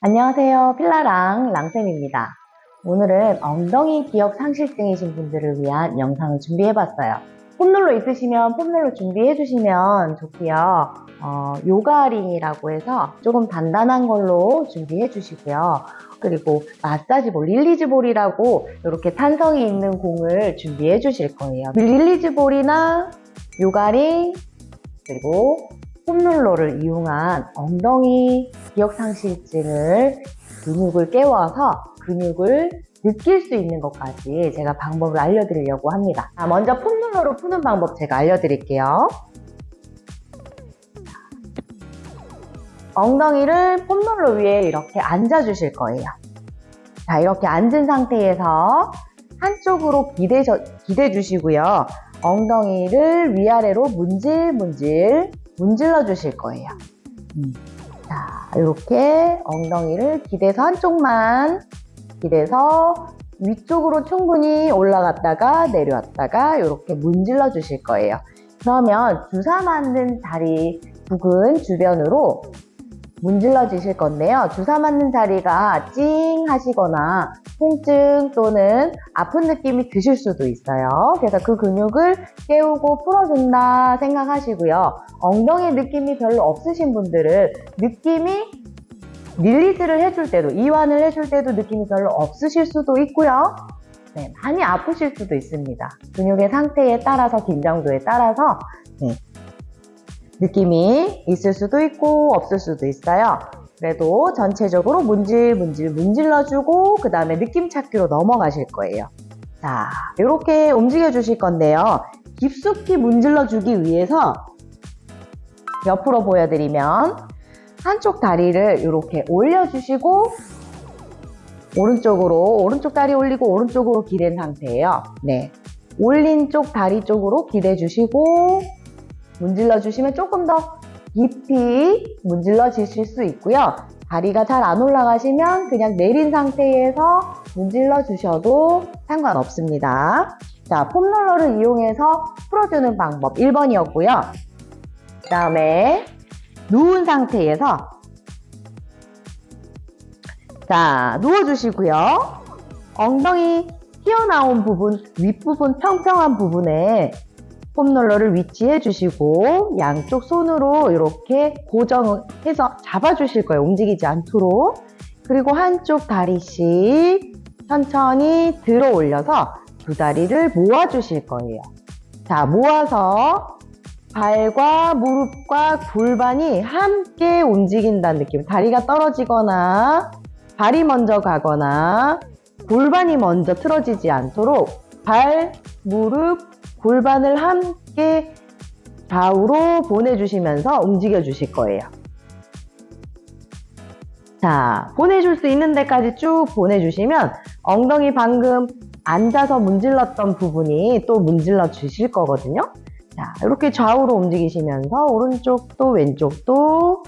안녕하세요. 필라랑 랑쌤입니다. 오늘은 엉덩이 기억 상실증이신 분들을 위한 영상을 준비해봤어요. 폼롤러 있으시면 폼롤러 준비해주시면 좋고요. 요가링이라고 해서 조금 단단한 걸로 준비해주시고요. 그리고 마사지볼, 릴리즈볼이라고 이렇게 탄성이 있는 공을 준비해주실 거예요. 릴리즈볼이나 요가링, 그리고 폼롤러를 이용한 엉덩이 기억상실증을 근육을 깨워서 근육을 느낄 수 있는 것까지 제가 방법을 알려드리려고 합니다. 먼저 폼롤러로 푸는 방법 제가 알려드릴게요. 엉덩이를 폼롤러 위에 이렇게 앉아주실 거예요. 자, 이렇게 앉은 상태에서 한쪽으로 기대 주시고요. 엉덩이를 위아래로 문질러 주실 거예요. 자, 이렇게 엉덩이를 기대서 한쪽만 기대서 위쪽으로 충분히 올라갔다가 내려왔다가 이렇게 문질러 주실 거예요. 그러면 주사 맞는 다리 부근 주변으로 문질러 주실 건데요. 주사 맞는 자리가 찡 하시거나 통증 또는 아픈 느낌이 드실 수도 있어요. 그래서 그 근육을 깨우고 풀어준다 생각하시고요. 엉덩이 느낌이 별로 없으신 분들은 느낌이 릴리즈를 해줄 때도, 이완을 해줄 때도 느낌이 별로 없으실 수도 있고요. 네, 많이 아프실 수도 있습니다. 근육의 상태에 따라서, 긴장도에 따라서 느낌이 있을 수도 있고 없을 수도 있어요. 그래도 전체적으로 문질러주고 그 다음에 느낌 찾기로 넘어가실 거예요. 자, 이렇게 움직여 주실 건데요. 깊숙이 문질러주기 위해서 옆으로 보여드리면 한쪽 다리를 이렇게 올려주시고 오른쪽 다리 올리고 오른쪽으로 기댄 상태예요. 네, 올린 쪽 다리 쪽으로 기대 주시고 문질러 주시면 조금 더 깊이 문질러 주실 수 있고요. 다리가 잘 안 올라가시면 그냥 내린 상태에서 문질러 주셔도 상관없습니다. 자, 폼롤러를 이용해서 풀어주는 방법 1번이었고요. 그 다음에 누운 상태에서 자, 누워주시고요. 엉덩이 튀어나온 부분, 윗부분 평평한 부분에 폼롤러를 위치해 주시고 양쪽 손으로 이렇게 고정해서 잡아주실 거예요. 움직이지 않도록. 그리고 한쪽 다리씩 천천히 들어 올려서 두 다리를 모아 주실 거예요. 자, 모아서 발과 무릎과 골반이 함께 움직인다는 느낌. 다리가 떨어지거나 발이 먼저 가거나 골반이 먼저 틀어지지 않도록 발, 무릎, 골반을 함께 좌우로 보내주시면서 움직여 주실 거예요. 자, 보내줄 수 있는 데까지 쭉 보내주시면 엉덩이 방금 앉아서 문질렀던 부분이 또 문질러 주실 거거든요. 자, 이렇게 좌우로 움직이시면서 오른쪽도 왼쪽도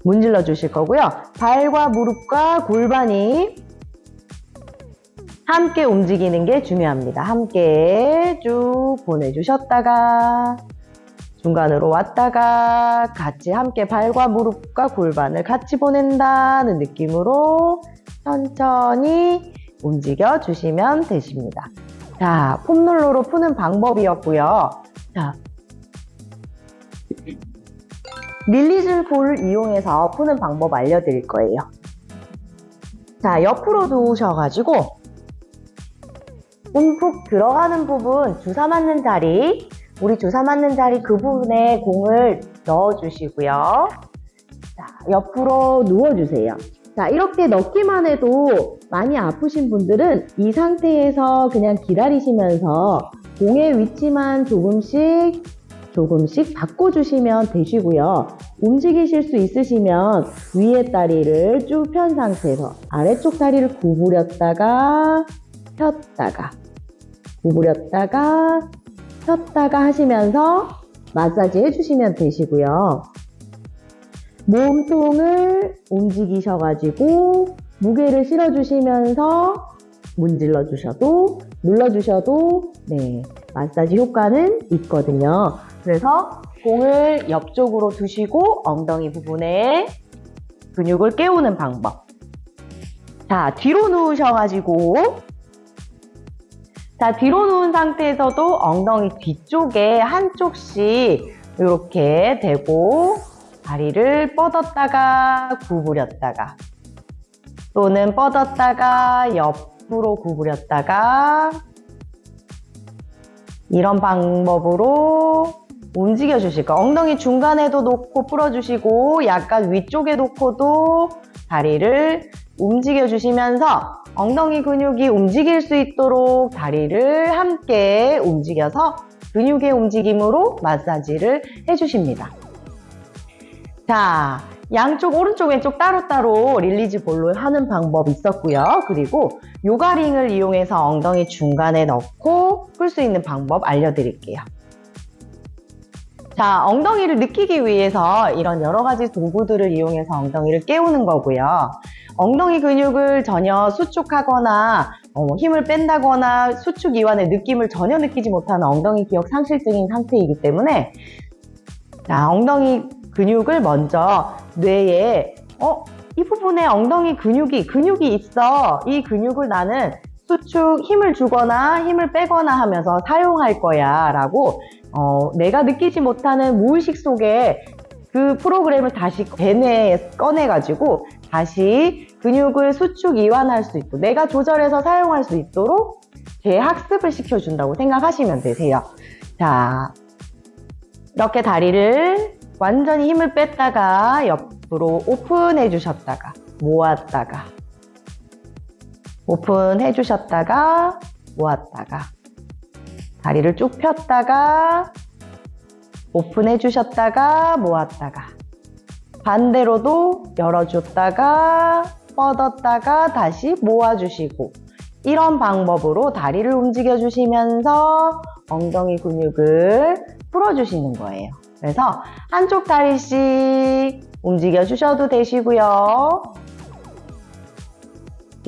문질러 주실 거고요. 발과 무릎과 골반이 함께 움직이는 게 중요합니다. 함께 쭉 보내주셨다가 중간으로 왔다가 같이 함께 발과 무릎과 골반을 같이 보낸다는 느낌으로 천천히 움직여 주시면 되십니다. 자, 폼롤러로 푸는 방법이었고요. 자, 릴리즈볼을 이용해서 푸는 방법 알려드릴 거예요. 자, 옆으로 누우셔가지고 움푹 들어가는 부분, 주사 맞는 자리, 우리 주사 맞는 자리 그 부분에 공을 넣어주시고요. 자, 옆으로 누워주세요. 자, 이렇게 넣기만 해도 많이 아프신 분들은 이 상태에서 그냥 기다리시면서 공의 위치만 조금씩 바꿔주시면 되시고요. 움직이실 수 있으시면 위에 다리를 쭉 편 상태에서 아래쪽 다리를 구부렸다가 폈다가 구부렸다가 폈다가 하시면서 마사지 해주시면 되시고요. 몸통을 움직이셔가지고 무게를 실어주시면서 문질러 주셔도 눌러주셔도 네, 마사지 효과는 있거든요. 그래서 공을 옆쪽으로 두시고 엉덩이 부분에 근육을 깨우는 방법. 자, 뒤로 누우셔가지고, 자, 뒤로 누운 상태에서도 엉덩이 뒤쪽에 한쪽씩 이렇게 대고 다리를 뻗었다가 구부렸다가 또는 뻗었다가 옆으로 구부렸다가 이런 방법으로 움직여 주실 거예요. 엉덩이 중간에도 놓고 풀어주시고 약간 위쪽에 놓고도 다리를 움직여 주시면서 엉덩이 근육이 움직일 수 있도록 다리를 함께 움직여서 근육의 움직임으로 마사지를 해주십니다. 자, 양쪽 오른쪽 왼쪽 따로따로 릴리즈 볼로 하는 방법이 있었고요. 그리고 요가링을 이용해서 엉덩이 중간에 넣고 풀 수 있는 방법 알려드릴게요. 자, 엉덩이를 느끼기 위해서 이런 여러 가지 도구들을 이용해서 엉덩이를 깨우는 거고요. 엉덩이 근육을 전혀 수축하거나 힘을 뺀다거나 수축 이완의 느낌을 전혀 느끼지 못하는 엉덩이 기억 상실증인 상태이기 때문에 자, 엉덩이 근육을 먼저 뇌에 이 부분에 엉덩이 근육이 있어. 이 근육을 나는 수축 힘을 주거나 힘을 빼거나 하면서 사용할 거야 라고 내가 느끼지 못하는 무의식 속에 그 프로그램을 다시 대뇌에 꺼내가지고 다시 근육을 수축 이완할 수 있도록 내가 조절해서 사용할 수 있도록 재학습을 시켜준다고 생각하시면 되세요. 자, 이렇게 다리를 완전히 힘을 뺐다가 옆으로 오픈해 주셨다가 모았다가 오픈해 주셨다가 모았다가 다리를 쭉 폈다가 오픈해 주셨다가 모았다가 반대로도 열어줬다가 뻗었다가 다시 모아주시고 이런 방법으로 다리를 움직여 주시면서 엉덩이 근육을 풀어주시는 거예요. 그래서 한쪽 다리씩 움직여 주셔도 되시고요.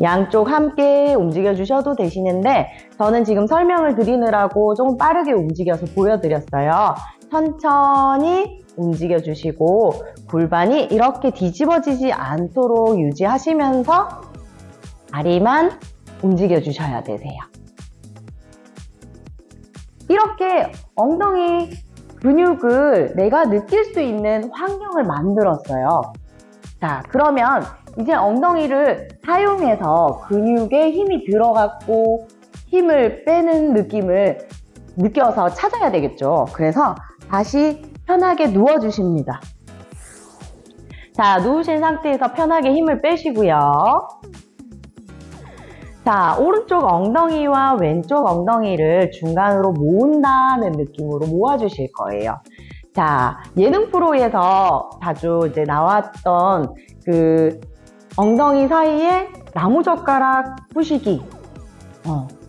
양쪽 함께 움직여 주셔도 되시는데 저는 지금 설명을 드리느라고 조금 빠르게 움직여서 보여드렸어요. 천천히 움직여 주시고 골반이 이렇게 뒤집어지지 않도록 유지하시면서 다리만 움직여 주셔야 되세요. 이렇게 엉덩이 근육을 내가 느낄 수 있는 환경을 만들었어요. 자, 그러면 이제 엉덩이를 사용해서 근육에 힘이 들어갔고 힘을 빼는 느낌을 느껴서 찾아야 되겠죠. 그래서 다시 편하게 누워주십니다. 자, 누우신 상태에서 편하게 힘을 빼시고요. 자, 오른쪽 엉덩이와 왼쪽 엉덩이를 중간으로 모은다는 느낌으로 모아주실 거예요. 자, 예능 프로에서 자주 이제 나왔던 그 엉덩이 사이에 나무젓가락 부시기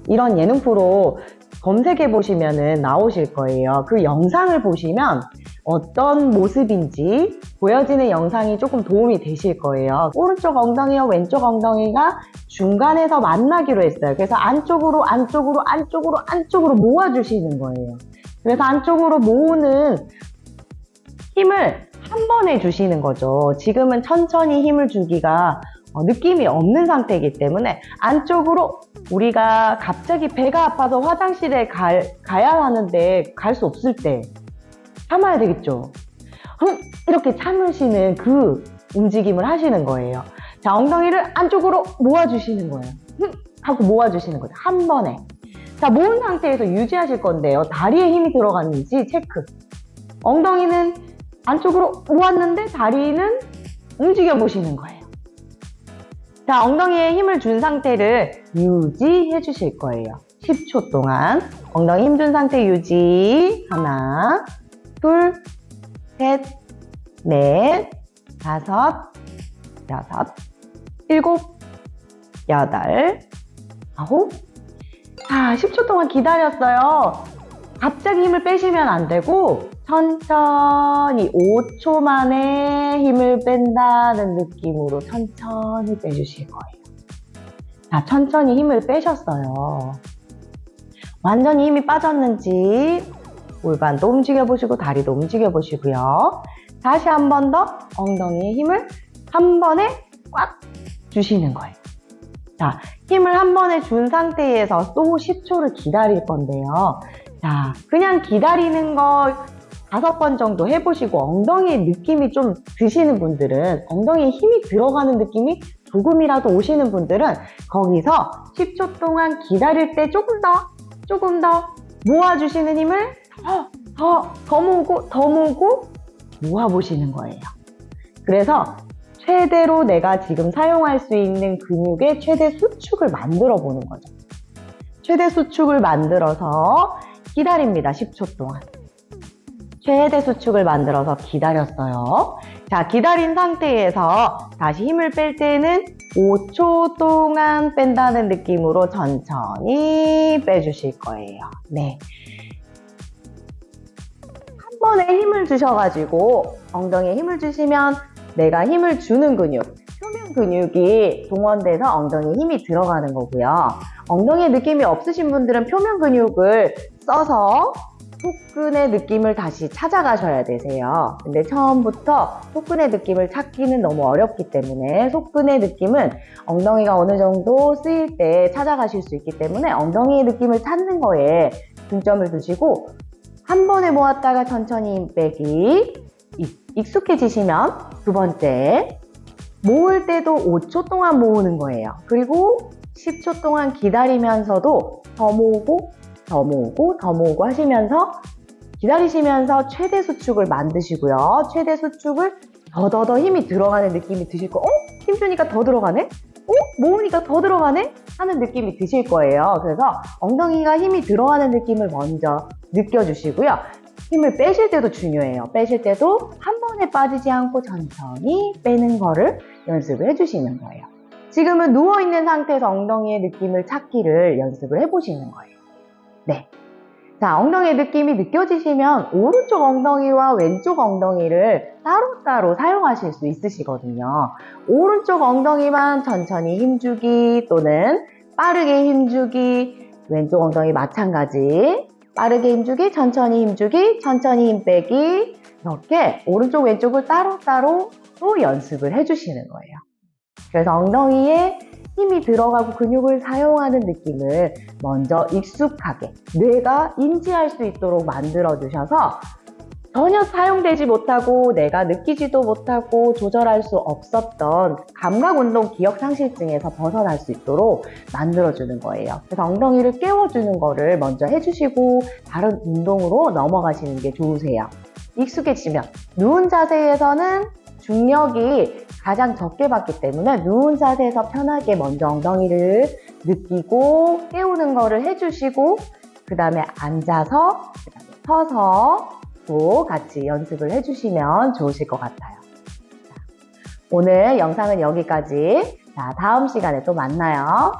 이런 예능 프로 검색해 보시면은 나오실 거예요. 그 영상을 보시면 어떤 모습인지 보여지는 영상이 조금 도움이 되실 거예요. 오른쪽 엉덩이와 왼쪽 엉덩이가 중간에서 만나기로 했어요. 그래서 안쪽으로 모아주시는 거예요. 그래서 안쪽으로 모으는 힘을 한 번에 주시는 거죠. 지금은 천천히 힘을 주기가 느낌이 없는 상태이기 때문에 안쪽으로 우리가 갑자기 배가 아파서 화장실에 가야 하는데 갈 수 없을 때 참아야 되겠죠. 이렇게 참으시는 그 움직임을 하시는 거예요. 자, 엉덩이를 안쪽으로 모아주시는 거예요. 하고 모아주시는 거죠. 한 번에. 자, 모은 상태에서 유지하실 건데요. 다리에 힘이 들어갔는지 체크. 엉덩이는 안쪽으로 모았는데 다리는 움직여 보시는 거예요. 자, 엉덩이에 힘을 준 상태를 유지해 주실 거예요. 10초 동안 엉덩이 힘 준 상태 유지. 하나, 둘, 셋, 넷, 다섯, 여섯, 일곱, 여덟, 아홉. 자, 10초 동안 기다렸어요. 갑자기 힘을 빼시면 안 되고 천천히 5초 만에 힘을 뺀다는 느낌으로 천천히 빼주실 거예요. 자, 천천히 힘을 빼셨어요. 완전히 힘이 빠졌는지 골반도 움직여보시고 다리도 움직여보시고요. 다시 한 번 더 엉덩이에 힘을 한 번에 꽉 주시는 거예요. 자, 힘을 한 번에 준 상태에서 또 10초를 기다릴 건데요. 자, 그냥 기다리는 거 5번 정도 해보시고 엉덩이에 느낌이 좀 드시는 분들은, 엉덩이에 힘이 들어가는 느낌이 조금이라도 오시는 분들은 거기서 10초 동안 기다릴 때 조금 더 모아주시는 힘을 더 모으고 모아보시는 거예요. 그래서 최대로 내가 지금 사용할 수 있는 근육의 최대 수축을 만들어 보는 거죠. 최대 수축을 만들어서 기다립니다. 10초 동안. 최대 수축을 만들어서 기다렸어요. 자, 기다린 상태에서 다시 힘을 뺄 때는 5초 동안 뺀다는 느낌으로 천천히 빼주실 거예요. 네. 한 번에 힘을 주셔가지고 엉덩이에 힘을 주시면 내가 힘을 주는 근육, 표면 근육이 동원돼서 엉덩이에 힘이 들어가는 거고요. 엉덩이에 느낌이 없으신 분들은 표면 근육을 써서 속근의 느낌을 다시 찾아가셔야 되세요. 근데 처음부터 속근의 느낌을 찾기는 너무 어렵기 때문에 속근의 느낌은 엉덩이가 어느 정도 쓰일 때 찾아가실 수 있기 때문에 엉덩이의 느낌을 찾는 거에 중점을 두시고 한 번에 모았다가 천천히 힘 빼기. 익숙해지시면 두 번째, 모을 때도 5초 동안 모으는 거예요. 그리고 10초 동안 기다리면서도 더 모으고 하시면서 기다리시면서 최대 수축을 만드시고요. 최대 수축을 더 힘이 들어가는 느낌이 드실 거예요. 힘 주니까 더 들어가네? 모으니까 더 들어가네? 하는 느낌이 드실 거예요. 그래서 엉덩이가 힘이 들어가는 느낌을 먼저 느껴주시고요. 힘을 빼실 때도 중요해요. 빼실 때도 한 번에 빠지지 않고 천천히 빼는 거를 연습을 해주시는 거예요. 지금은 누워있는 상태에서 엉덩이의 느낌을 찾기를 연습을 해보시는 거예요. 네. 자, 엉덩이의 느낌이 느껴지시면 오른쪽 엉덩이와 왼쪽 엉덩이를 따로따로 사용하실 수 있으시거든요. 오른쪽 엉덩이만 천천히 힘주기 또는 빠르게 힘주기, 왼쪽 엉덩이 마찬가지. 빠르게 힘주기, 천천히 힘주기, 천천히 힘 빼기, 이렇게 오른쪽 왼쪽을 따로따로 또 연습을 해주시는 거예요. 그래서 엉덩이에 힘이 들어가고 근육을 사용하는 느낌을 먼저 익숙하게 뇌가 인지할 수 있도록 만들어 주셔서 전혀 사용되지 못하고 내가 느끼지도 못하고 조절할 수 없었던 감각운동 기억상실증에서 벗어날 수 있도록 만들어주는 거예요. 그래서 엉덩이를 깨워주는 거를 먼저 해주시고 다른 운동으로 넘어가시는 게 좋으세요. 익숙해지면 누운 자세에서는 중력이 가장 적게 받기 때문에 누운 자세에서 편하게 먼저 엉덩이를 느끼고 깨우는 거를 해주시고 그 다음에 앉아서 그 다음에 서서 또 같이 연습을 해주시면 좋으실 것 같아요. 자, 오늘 영상은 여기까지. 자, 다음 시간에 또 만나요.